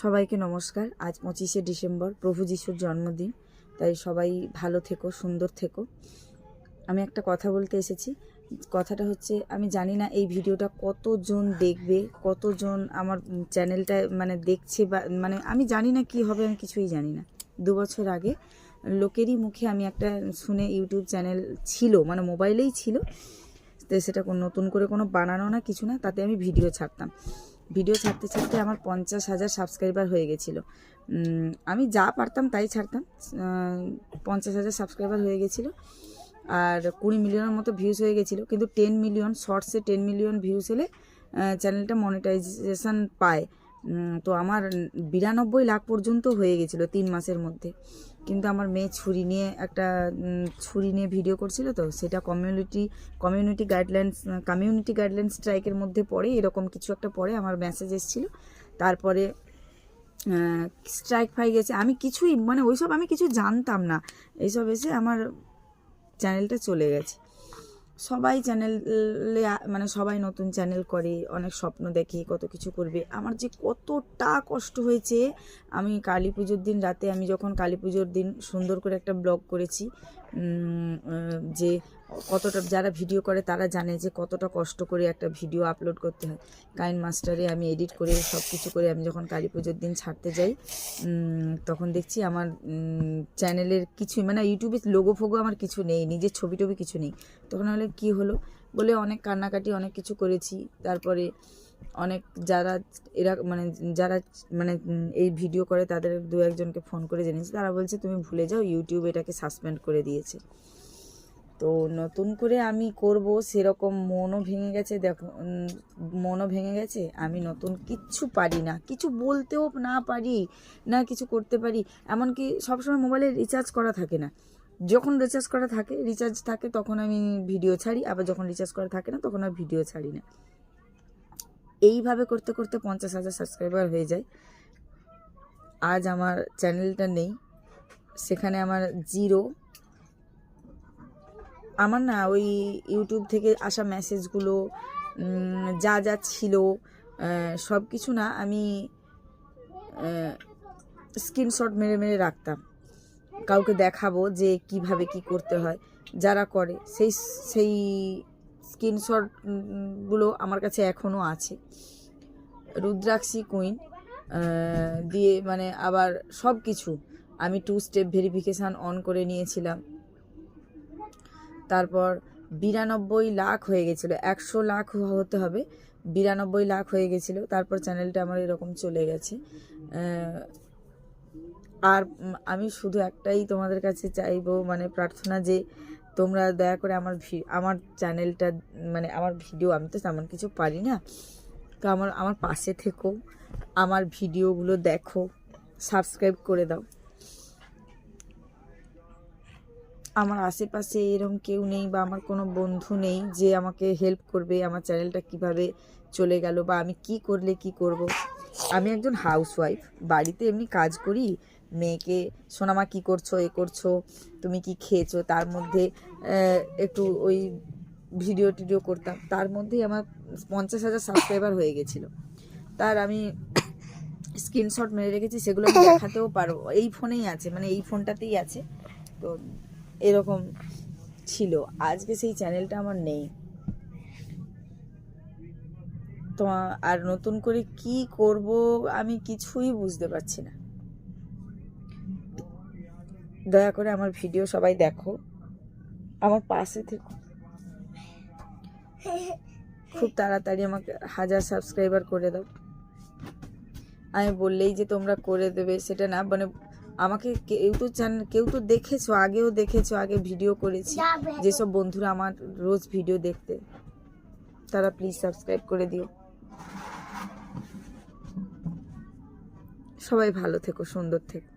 সবাইকে নমস্কার। আজ 25শে ডিসেম্বর, প্রভু যিশুর জন্মদিন। তাই সবাই ভালো থেকো, সুন্দর থেকো। আমি একটা কথা বলতে এসেছি। কথাটা হচ্ছে, আমি জানি না এই ভিডিওটা কতজন দেখবে, কতজন আমার চ্যানেলটা দেখছে, বা আমি জানি না কি হবে, আমি কিছুই জানি না। 2 বছর আগে লোকেরই মুখে আমি একটা শুনে, ইউটিউব চ্যানেল ছিল, মোবাইলেই ছিল, তো সেটা নতুন করে কোনো বানানো না, কিছু না, তাতে আমি ভিডিও ছাড়তাম। ভিডিও ছাড়তে ছাড়তে আমার 50,000 সাবস্ক্রাইবার হয়ে গেছিলো। আমি যা পারতাম তাই ছাড়তাম। 50,000 সাবস্ক্রাইবার হয়ে গেছিলো, আর 20 মিলিয়নের মতো ভিউজ হয়ে গেছিলো। কিন্তু 10 মিলিয়ন শর্টসে 10 মিলিয়ন ভিউজ হলে চ্যানেলটা মনিটাইজেশন পায়। তো আমার 92 লাখ পর্যন্ত হয়ে গেছিলো 3 মাসের মধ্যে। কিন্তু আমার মেয়ে ছুরি নিয়ে ভিডিও করছিল, তো সেটা কমিউনিটি গাইডলাইন স্ট্রাইকের মধ্যে পড়ে, এরকম কিছু একটা পড়ে আমার মেসেজ এসেছিলো। তারপরে স্ট্রাইক পাই গেছে। আমি কিছুই ওইসব আমি কিছু জানতাম না। এইসব এসে আমার চ্যানেলটা চলে গেছে। সবাই চ্যানেলে সবাই নতুন চ্যানেল করে, অনেক স্বপ্ন দেখে, কত কিছু করবে। আমার যে কতটা কষ্ট হয়েছে, আমি কালী পুজোর দিন রাতে, আমি যখন কালী পুজোর দিন সুন্দর করে একটা ব্লগ করেছি, যে কতটা, যারা ভিডিও করে তারা জানে যে কতটা কষ্ট করে একটা ভিডিও আপলোড করতে হয়। কাইন মাস্টারে আমি এডিট করে সব কিছু করে আমি যখন কালী পুজোর দিন ছাড়তে যাই, তখন দেখছি আমার চ্যানেলের কিছুই, ইউটিউবে লোগো ফোগো আমার কিছু নেই, নিজের ছবি টবি কিছু নেই। তখন হলে কি হলো বলে অনেক কান্নাকাটি, অনেক কিছু করেছি। তারপরে অনেক যারা এই ভিডিও করে তাদের 2-1জনকে ফোন করে জেনেছি, তারা বলছে তুমি ভুলে যাও, ইউটিউব এটাকে সাসপেন্ড করে দিয়েছে। তো নতুন করে আমি করব সেরকম মনও ভেঙে গেছে। দেখো, মনও ভেঙে গেছে। আমি নতুন কিচ্ছু পারি না, কিছু বলতেও না পারি না, কিছু করতে পারি। এমনকি সবসময় মোবাইলে রিচার্জ করা থাকে না। যখন রিচার্জ থাকে তখন আমি ভিডিও ছাড়ি, আবার যখন রিচার্জ করা থাকে না তখন আর ভিডিও ছাড়ি না। এইভাবে করতে করতে 50,000 সাবস্ক্রাইবার হয়ে যায়। আজ আমার চ্যানেলটা নেই, সেখানে আমার জিরো। আমার না ওই ইউটিউব থেকে আসা মেসেজগুলো যা যা ছিল সব কিছু না, আমি স্ক্রিনশট মেরে রাখতাম, কাউকে দেখাবো যে কিভাবে কি করতে হয়। যারা করে সেই স্ক্রিনশটগুলো আমার কাছে এখনও আছে। রুদ্রাক্ষী কুইন দিয়ে আবার সব কিছু আমি 2 স্টেপ ভেরিফিকেশান অন করে নিয়েছিলাম। তারপর 92 লাখ হয়ে গেছিলো, 100 লাখ হতে হবে, 92 লাখ হয়ে গেছিলো। তারপর চ্যানেলটা আমার এরকম চলে গেছে। আর আমি শুধু একটাই তোমাদের কাছে চাইবো, প্রার্থনা, যে তোমরা দয়া করে আমার চ্যানেলটা, আমার ভিডিও, আমি তো তেমন কিছু পারি না, তো আমার পাশে থেকো, আমার ভিডিওগুলো দেখো, সাবস্ক্রাইব করে দাও। আমার আশেপাশে এরকম কেউ নেই, বা আমার কোনো বন্ধু নেই যে আমাকে হেল্প করবে আমার চ্যানেলটা কিভাবে চলে গেল, বা আমি কি করলে কি করব। আমি একজন হাউসওয়াইফ, বাড়িতে এমনি কাজ করি, মেয়েকে সোনামা কি করছো, করছো, তুমি কি খেয়েছো, তার মধ্যে একটু ওই ভিডিও করতাম। তার মধ্যেই আমার 50,000 সাবস্ক্রাইবার হয়ে গেছিলো। তার আমি স্ক্রিনশট মেরে রেখেছি, সেগুলো আমি দেখাতেও পারো, এই ফোনেই আছে, এই ফোনটাতেই আছে। তো এরকম ছিল। আজকে সেই চ্যানেলটা আমার নেই। তো আর নতুন করে কি করব আমি কিছুই বুঝতে পারছি না। দয়া করে আমার ভিডিও সবাই দেখো, আমার পাশে থেকো। খুব তাড়াতাড়ি আমাকে 1000 সাবস্ক্রাইবার করে দাও। আমি বললেই যে তোমরা করে দেবে সেটা না, আমাকে কেউ তো দেখেছো, আগেও দেখেছো, আগে ভিডিও করেছি, যেসব বন্ধুরা আমার রোজ ভিডিও দেখতে, তারা প্লিজ সাবস্ক্রাইব করে দিও। সবাই ভালো থেকো, সুন্দর থেকো।